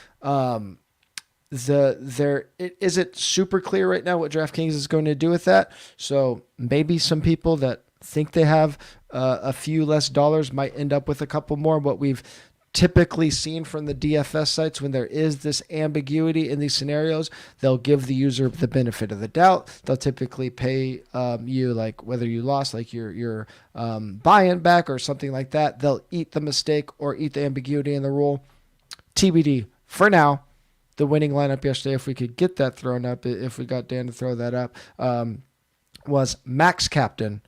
[SPEAKER 1] It isn't super clear right now what DraftKings is going to do with that. So maybe some people that think they have a few less dollars might end up with a couple more. What we've typically seen from the DFS sites, when there is this ambiguity in these scenarios, they'll give the user the benefit of the doubt. They'll typically pay you, like whether you lost, like your buy-in back or something like that. They'll eat the mistake or eat the ambiguity in the rule. TBD for now. The winning lineup yesterday, if we could get that thrown up, if we got Dan to throw that up, was Max Captain,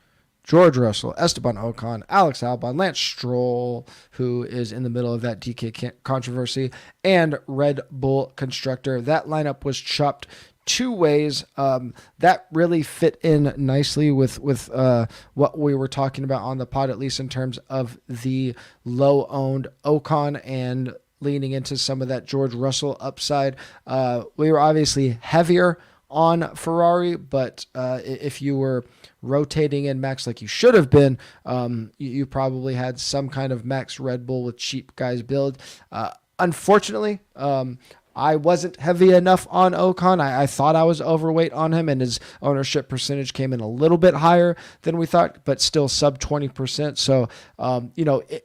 [SPEAKER 1] George Russell, Esteban Ocon, Alex Albon, Lance Stroll, who is in the middle of that DK controversy, and Red Bull Constructor. That lineup was chopped 2 ways. That really fit in nicely with what we were talking about on the pod, at least in terms of the low-owned Ocon and leaning into some of that George Russell upside. We were obviously heavier on Ferrari, but if you were rotating in Max like you should have been, you probably had some kind of Max Red Bull with cheap guys build. Unfortunately, I wasn't heavy enough on Ocon. I thought I was overweight on him, and his ownership percentage came in a little bit higher than we thought, but still sub 20%. So,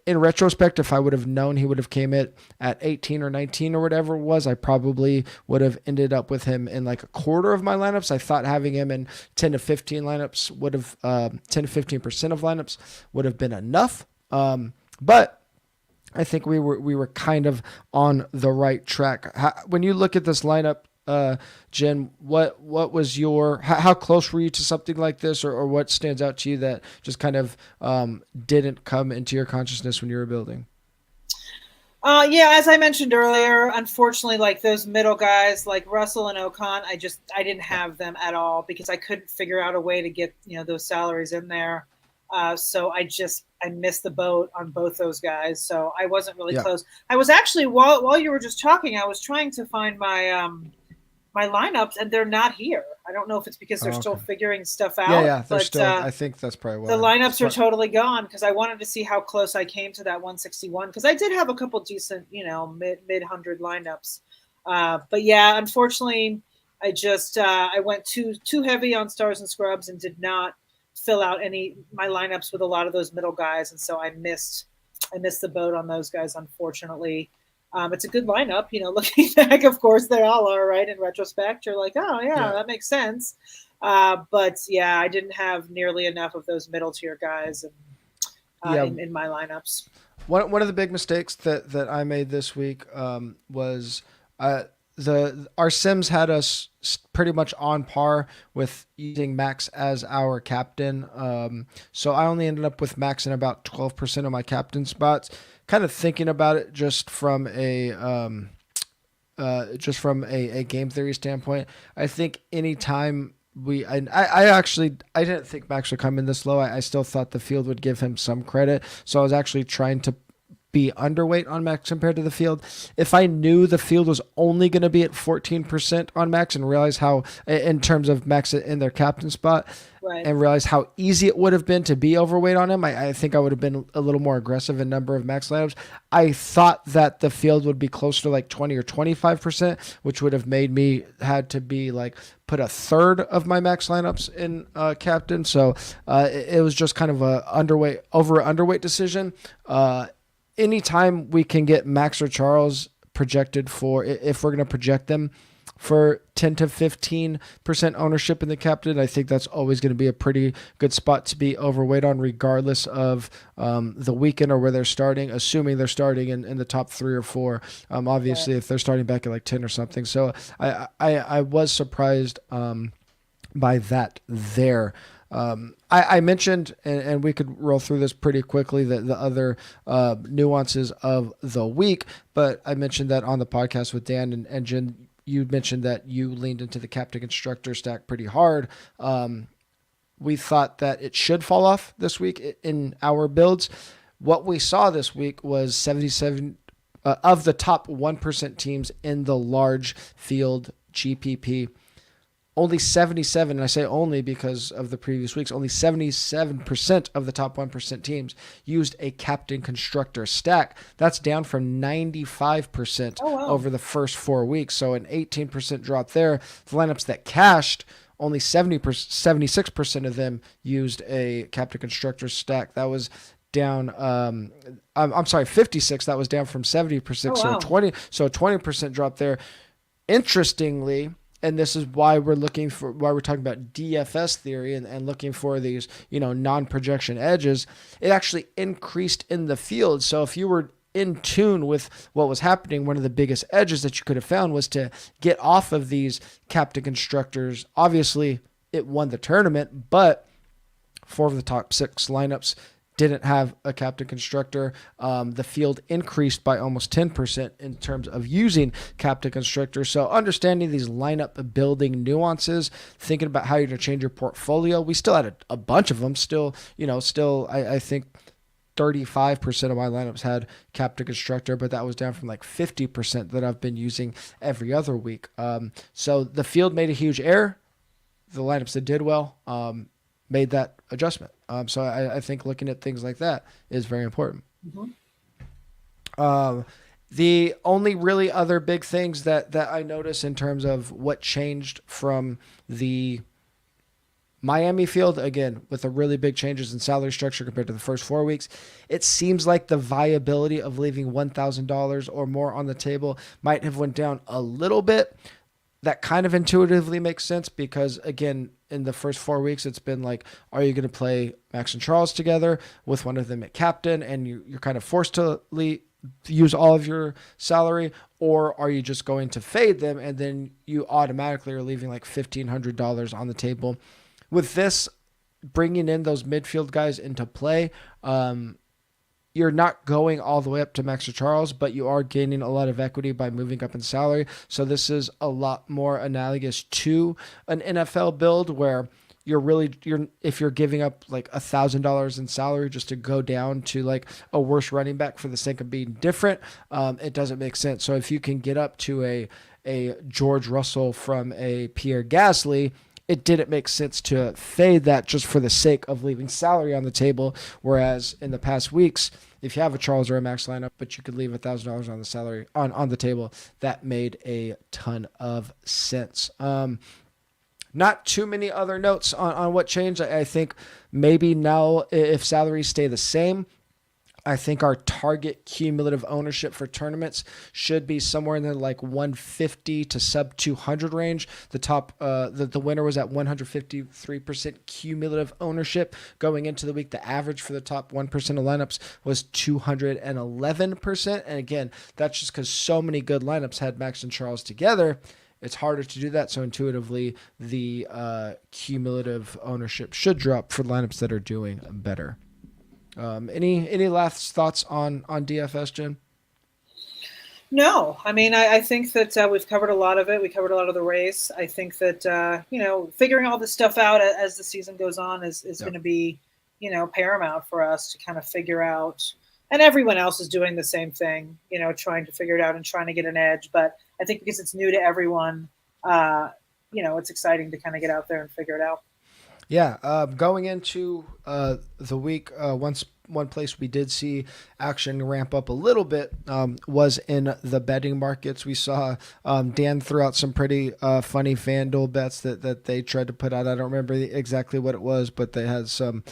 [SPEAKER 1] in retrospect, if I would have known he would have came in at 18 or 19 or whatever it was, I probably would have ended up with him in like a quarter of my lineups. I thought having him in 10 to 15 lineups would have, 10 to 15% of lineups would have been enough. But I think we were kind of on the right track. When you look at this lineup, Jen, what was how close were you to something like this, or what stands out to you that just kind of didn't come into your consciousness when you were building?
[SPEAKER 2] Yeah, as I mentioned earlier, unfortunately, like those middle guys like Russell and Ocon, I didn't have them at all because I couldn't figure out a way to get those salaries in there. So I missed the boat on both those guys. So I wasn't really close. I was actually, while you were just talking, I was trying to find my my lineups, and they're not here. I don't know if it's because they're still figuring stuff out.
[SPEAKER 1] Yeah, they're still. I think that's probably why.
[SPEAKER 2] The lineups are totally gone because I wanted to see how close I came to that 161 because I did have a couple decent, mid 100 lineups. But yeah, unfortunately, I went too heavy on stars and scrubs and did not fill out my lineups with a lot of those middle guys, and so I missed the boat on those guys, unfortunately. It's a good lineup, looking back, of course they all are, right? In retrospect, you're like, oh yeah, that makes sense. But yeah, I didn't have nearly enough of those middle tier guys in my lineups.
[SPEAKER 1] One of the big mistakes that I made this week was our sims had us pretty much on par with using Max as our captain. So I only ended up with Max in about 12% of my captain spots. Kind of thinking about it just from a game theory standpoint, I think anytime I didn't think Max would come in this low. I still thought the field would give him some credit. So I was actually trying to be underweight on Max compared to the field. If I knew the field was only going to be at 14% on Max and realize how, in terms of Max in their captain spot, and realize how easy it would have been to be overweight on him, I think I would have been a little more aggressive in number of Max lineups. I thought that the field would be closer to like 20 or 25%, which would have made me had to be like put a third of my Max lineups in captain. So it was just kind of a underweight decision. Anytime we can get Max or Charles projected for, if we're going to project them for 10 to 15% ownership in the captain, I think that's always going to be a pretty good spot to be overweight on, regardless of the weekend or where they're starting, assuming they're starting in the top 3 or 4. Obviously, if they're starting back at like 10 or something. So I was surprised by that there. I mentioned, and we could roll through this pretty quickly, the other nuances of the week, but I mentioned that on the podcast with Dan and Jen. You mentioned that you leaned into the captain constructor stack pretty hard. We thought that it should fall off this week in our builds. What we saw this week was 77 of the top 1% teams in the large field GPP. Only 77, and I say only because of the previous weeks, only 77% of the top 1% teams used a captain constructor stack. That's down from 95% over the first 4 weeks. So an 18% drop there. The lineups that cashed, only 76% of them used a captain constructor stack. That was down, I'm sorry, 56. That was down from 70%. So a 20% drop there. Interestingly, and this is why we're talking about DFS theory and looking for these, non-projection edges. It actually increased in the field. So if you were in tune with what was happening, one of the biggest edges that you could have found was to get off of these captain constructors. Obviously, it won the tournament, but 4 of the top 6 lineups didn't have a captain constructor. The field increased by almost 10% in terms of using captain constructor. So understanding these lineup building nuances, thinking about how you're going to change your portfolio. We still had a bunch of them. I think 35% of my lineups had captain constructor, but that was down from like 50% that I've been using every other week. So the field made a huge error. The lineups that did well made that adjustment. So I think looking at things like that is very important.
[SPEAKER 2] Mm-hmm.
[SPEAKER 1] The only really other big things that I notice in terms of what changed from the Miami field, again, with the really big changes in salary structure compared to the first 4 weeks, it seems like the viability of leaving $1,000 or more on the table might have went down a little bit. That kind of intuitively makes sense because, again, in the first 4 weeks, it's been like, are you going to play Max and Charles together with one of them at captain, and you're kind of forced to use all of your salary, or are you just going to fade them and then you automatically are leaving like $1,500 on the table? With this, bringing in those midfield guys into play, you're not going all the way up to Max or Charles, but you are gaining a lot of equity by moving up in salary. So this is a lot more analogous to an NFL build where if you're giving up like $1,000 in salary just to go down to like a worse running back for the sake of being different, it doesn't make sense. So if you can get up to a George Russell from a Pierre Gasly, it didn't make sense to fade that just for the sake of leaving salary on the table. Whereas in the past weeks, if you have a Charles or a Max lineup, but you could leave $1,000 on the salary on the table, that made a ton of sense. Not too many other notes on what changed. I think maybe now if salaries stay the same, I think our target cumulative ownership for tournaments should be somewhere in the like 150 to sub 200 range. The top, the winner was at 153% cumulative ownership going into the week. The average for the top 1% of lineups was 211%. And again, that's just because so many good lineups had Max and Charles together. It's harder to do that. So intuitively, the cumulative ownership should drop for lineups that are doing better. Any last thoughts on DFS, Jen?
[SPEAKER 2] No, I mean, I think that we've covered a lot of it. We covered a lot of the race. I think that, figuring all this stuff out as the season goes on is going to be, paramount for us to kind of figure out. And everyone else is doing the same thing, trying to figure it out and trying to get an edge. But I think because it's new to everyone, it's exciting to kind of get out there and figure it out.
[SPEAKER 1] Yeah, going into the week, one place we did see action ramp up a little bit was in the betting markets. We saw Dan throw out some pretty funny FanDuel bets that they tried to put out. I don't remember exactly what it was, but they had some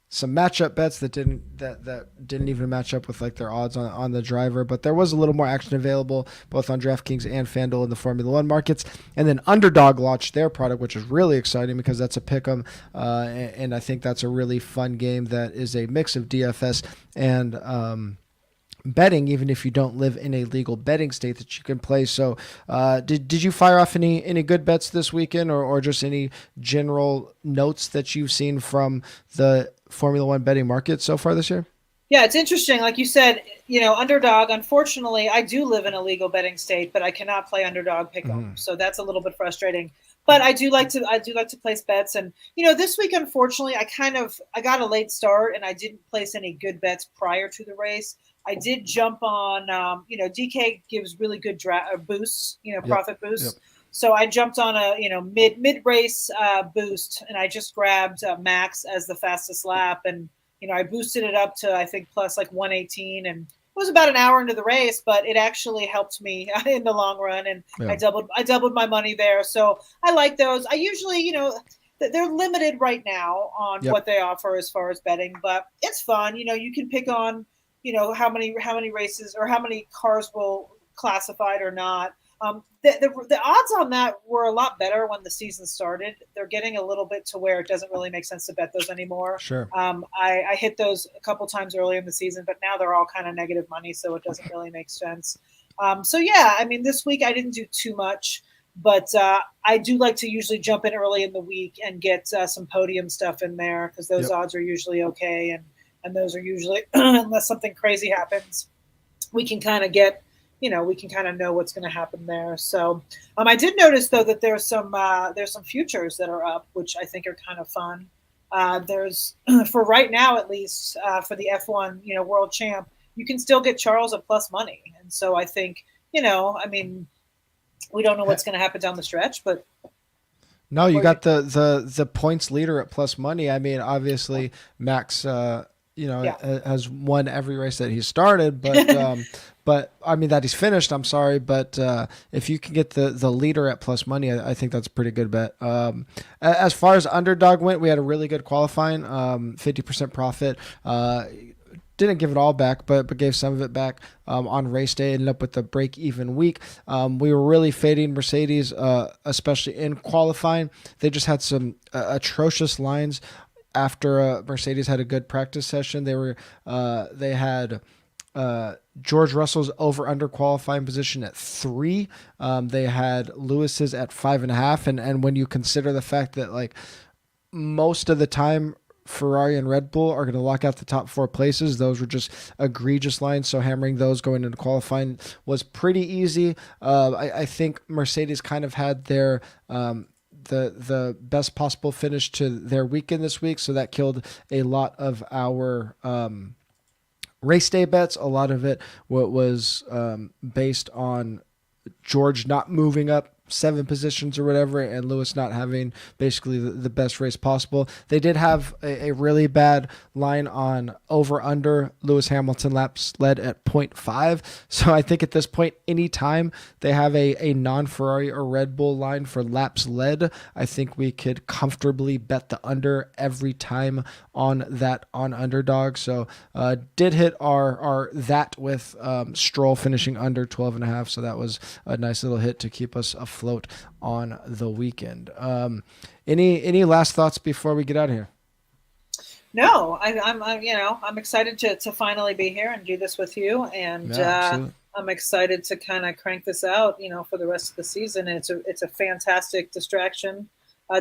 [SPEAKER 1] matchup bets that didn't even match up with like their odds on the driver, but there was a little more action available both on DraftKings and FanDuel in the Formula One markets. And then Underdog launched their product, which is really exciting because that's a pick'em, and I think that's a really fun game that is a mix of DFS and betting, even if you don't live in a legal betting state that you can play. So did you fire off any good bets this weekend or just any general notes that you've seen from the Formula One betting market so far this year?
[SPEAKER 2] Yeah, it's interesting. Like you said, Underdog, unfortunately, I do live in a legal betting state, but I cannot play Underdog pick'em. Mm-hmm. So that's a little bit frustrating. But I do like to place bets. And, this week, unfortunately, I got a late start and I didn't place any good bets prior to the race. I did jump on, DK gives really good boosts, profit boosts. Yep. So I jumped on a, mid race boost, and I just grabbed Max as the fastest lap. And, I boosted it up to, I think, plus like 118. And it was about an hour into the race, but it actually helped me in the long run. And yeah. I doubled my money there. So I like those. I usually, they're limited right now on what they offer as far as betting, but it's fun. You can pick on, how many races or how many cars will classified or not. The odds on that were a lot better when the season started. They're getting a little bit to where it doesn't really make sense to bet those anymore.
[SPEAKER 1] Sure.
[SPEAKER 2] I hit those a couple times early in the season, but now they're all kind of negative money, so it doesn't really make sense. This week I didn't do too much, but I do like to usually jump in early in the week and get some podium stuff in there because those odds are usually okay, and those are usually, unless something crazy happens, we can kind of get. We can kind of know what's going to happen there. So I did notice, though, that there's some futures that are up, which I think are kind of fun. There's for right now, at least for the F1, world champ, you can still get Charles at plus money. And so I think, I mean, we don't know what's going to happen down the stretch, but
[SPEAKER 1] no, you got the points leader at plus money. I mean, obviously Max, has won every race that he's started, but but I mean that he's finished. I'm sorry, but if you can get the leader at plus money, I think that's a pretty good bet. As far as underdog went, we had a really good qualifying, 50% profit. Didn't give it all back, but gave some of it back on race day. Ended up with a break-even week. We were really fading Mercedes, especially in qualifying. They just had some atrocious lines after Mercedes had a good practice session. They had George Russell's over-under qualifying position at 3. They had Lewis's at 5.5, and when you consider the fact that like most of the time Ferrari and Red Bull are going to lock out the top 4 places. Those were just egregious lines, so hammering those going into qualifying was pretty easy. I think Mercedes kind of had their the best possible finish to their weekend this week, so that killed a lot of our race day bets. A lot of it was based on George not moving up 7 positions or whatever, and Lewis not having basically the best race possible. They did have a really bad line on over under Lewis Hamilton laps led at 0.5. So I think at this point, anytime they have a non-Ferrari or Red Bull line for laps led, I think we could comfortably bet the under every time on that on underdog. So did hit our that with Stroll finishing under 12.5. So that was a nice little hit to keep us afloat on the weekend. Any last thoughts before we get out of here?
[SPEAKER 2] No, I'm excited to finally be here and do this with you, and I'm excited to kind of crank this out, for the rest of the season. And it's a fantastic distraction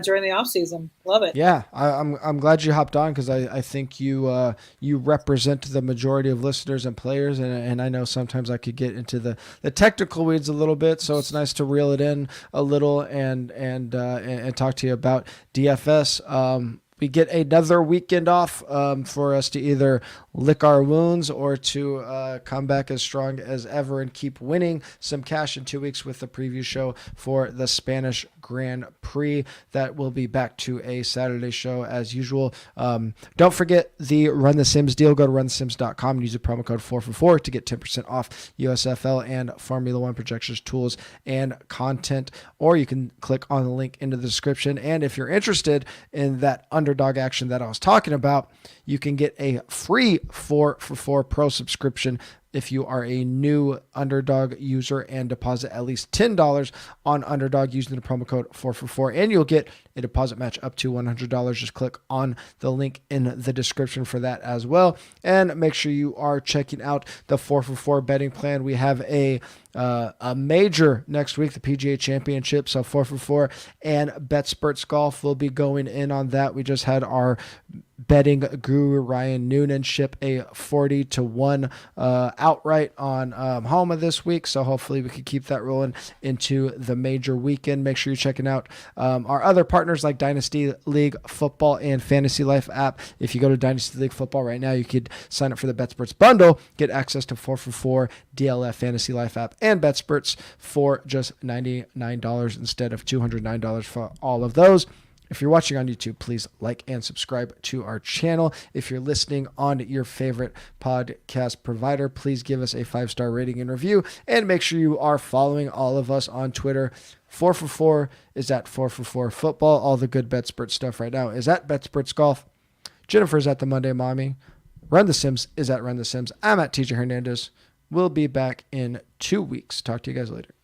[SPEAKER 2] during the off season. Love it.
[SPEAKER 1] Yeah, I'm glad you hopped on, because I think you represent the majority of listeners and players, and I know sometimes I could get into the technical weeds a little bit, so it's nice to reel it in a little and talk to you about DFS. We get another weekend off for us to either lick our wounds or to come back as strong as ever and keep winning some cash in 2 weeks with the preview show for the Spanish Grand Prix. That will be back to a Saturday show as usual. Don't forget the Run the Sims deal. Go to runthesims.com and use the promo code 4for4 to get 10% off USFL and Formula One projections, tools, and content. Or you can click on the link in the description. And if you're interested in that underdog action that I was talking about, you can get a free 4for4 Pro subscription if you are a new Underdog user and deposit at least $10 on Underdog using the promo code 4for4, and you'll get a deposit match up to $100. Just click on the link in the description for that as well. And make sure you are checking out the 4for4 betting plan. We have a major next week, the PGA Championship. So 4for4 and BetSperts Golf will be going in on that. We just had our betting guru Ryan Noonan ship a 40-1 outright on Homa this week, so hopefully we can keep that rolling into the major weekend. Make sure you're checking out our other partners like Dynasty League Football and Fantasy Life app. If you go to Dynasty League Football right now, you could sign up for the BetSperts bundle, get access to 4for4 DLF Fantasy Life app and BetSperts for just $99 instead of $209 for all of those. If you're watching on YouTube, please like and subscribe to our channel. If you're listening on your favorite podcast provider, please give us a 5-star rating and review, and make sure you are following all of us on Twitter. 4for4 is at 4for4 football. All the good BetSperts stuff right now is at BetSperts Golf. Jennifer's at the Monday Mommy. Run the Sims is at Run the Sims. I'm at TJ Hernandez. We'll be back in 2 weeks. Talk to you guys later.